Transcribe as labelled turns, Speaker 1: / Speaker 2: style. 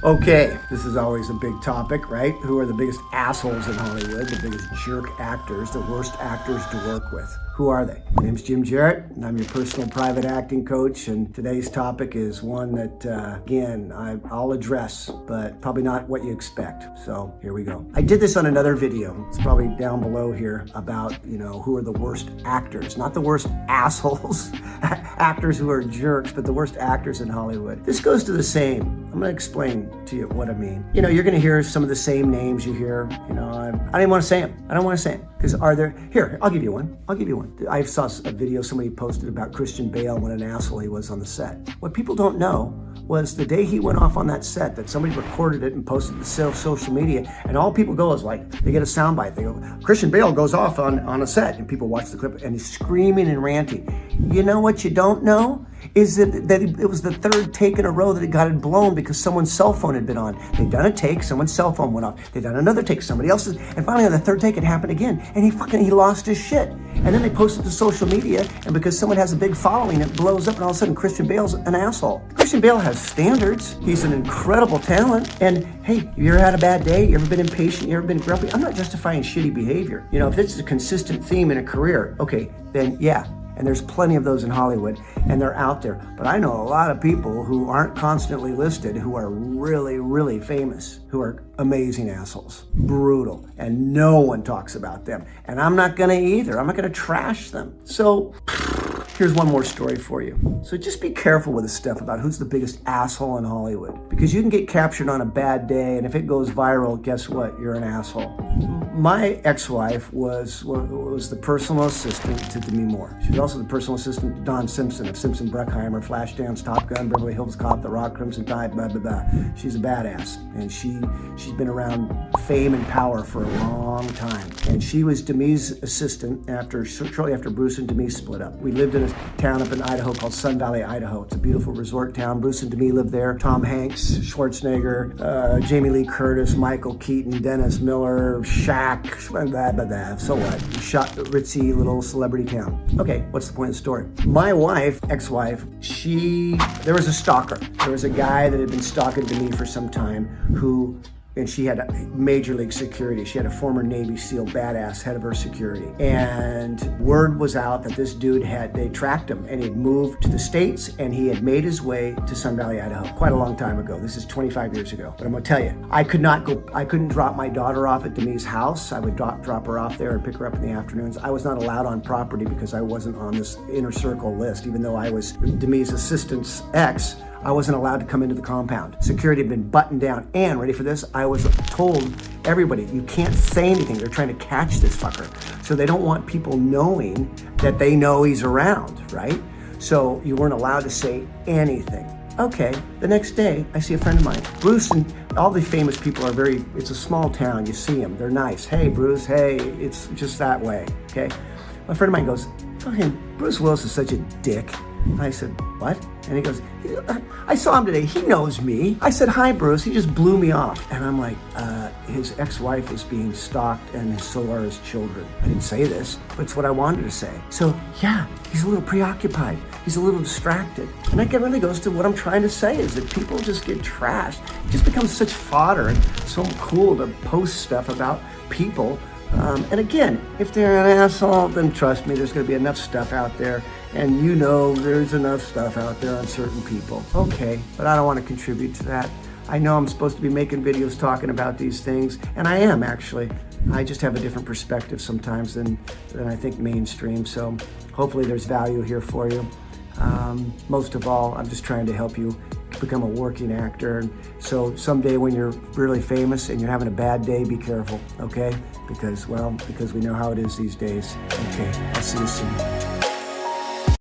Speaker 1: Okay, this is always a big topic, right? Who are the biggest assholes in Hollywood, the biggest jerk actors, the worst actors to work with? Who are they? My name's Jim Jarrett, and I'm your personal private acting coach, and today's topic is one that, again, I'll address, but probably not what you expect. So here we go. I did this on another video. It's probably down below here about, who are the worst actors, not the worst assholes, actors who are jerks, but the worst actors in Hollywood. This goes to the same. I'm gonna explain to you what I mean. You're gonna hear some of the same names you hear. I don't even want to say them. I don't want to say them because here, I'll give you one. I saw a video somebody posted about Christian Bale, what an asshole he was on the set. What people don't know was the day he went off on that set that somebody recorded it and posted it to social media, and all people go is like, they get a soundbite. They go, Christian Bale goes off on a set, and people watch the clip and he's screaming and ranting. You know what you don't know is that it was the third take in a row that it got it blown because someone's cell phone had been on. They'd done a take, someone's cell phone went off. They'd done another take, somebody else's, and finally on the third take it happened again, and he lost his shit. And then they posted to social media, and because someone has a big following, it blows up, and all of a sudden Christian Bale's an asshole. Christian Bale has standards. He's an incredible talent. And hey, you ever had a bad day? You ever been impatient? You ever been grumpy? I'm not justifying shitty behavior. If this is a consistent theme in a career, okay, then yeah. And there's plenty of those in Hollywood, and they're out there. But I know a lot of people who aren't constantly listed who are really, really famous, who are amazing assholes, brutal, and no one talks about them. And I'm not gonna either. I'm not gonna trash them. So here's one more story for you. So just be careful with this stuff about who's the biggest asshole in Hollywood, because you can get captured on a bad day, and if it goes viral, guess what? You're an asshole. My ex-wife was the personal assistant to Demi Moore. She was also the personal assistant to Don Simpson of Simpson Bruckheimer, Flashdance, Top Gun, Beverly Hills Cop, The Rock, Crimson Tide, blah, blah, blah. She's a badass, and she's been around fame and power for a long time. And she was Demi's assistant shortly after Bruce and Demi split up. We lived in a town up in Idaho called Sun Valley, Idaho. It's a beautiful resort town. Bruce and Demi lived there. Tom Hanks, Schwarzenegger, Jamie Lee Curtis, Michael Keaton, Dennis Miller, Shaq, blah, blah, blah. So what? Shot ritzy little celebrity town. Okay, what's the point of the story? My wife, ex-wife, there was a stalker. There was a guy that had been stalking Demi for some time and she had major league security. She had a former Navy SEAL badass head of her security. And word was out that this dude they tracked him, and he had moved to the States, and he had made his way to Sun Valley, Idaho, quite a long time ago. This is 25 years ago. But I'm gonna tell you, I couldn't drop my daughter off at Demi's house. I would drop her off there and pick her up in the afternoons. I was not allowed on property because I wasn't on this inner circle list, even though I was Demi's assistant's ex. I wasn't allowed to come into the compound. Security had been buttoned down, and ready for this, I was told everybody, you can't say anything. They're trying to catch this fucker. So they don't want people knowing that they know he's around, right? So you weren't allowed to say anything. Okay, the next day, I see a friend of mine. Bruce and all the famous people it's a small town, you see them, they're nice. Hey, Bruce, hey, it's just that way, okay? My friend of mine goes, fucking Bruce Willis is such a dick. I said, what? And he goes, I saw him today. He knows me. I said, hi, Bruce. He just blew me off. And I'm like, his ex-wife is being stalked, and so are his children. I didn't say this, but it's what I wanted to say. So yeah, he's a little preoccupied. He's a little distracted. And that really goes to what I'm trying to say, is that people just get trashed. It just becomes such fodder and so cool to post stuff about people. And again, if they're an asshole, then trust me, there's going to be enough stuff out there. And there's enough stuff out there on certain people. Okay, but I don't want to contribute to that. I know I'm supposed to be making videos talking about these things, and I am actually. I just have a different perspective sometimes than I think mainstream. So hopefully there's value here for you. Most of all, I'm just trying to help you become a working actor. And so someday when you're really famous and you're having a bad day, be careful, okay? Because we know how it is these days. Okay, I'll see you soon.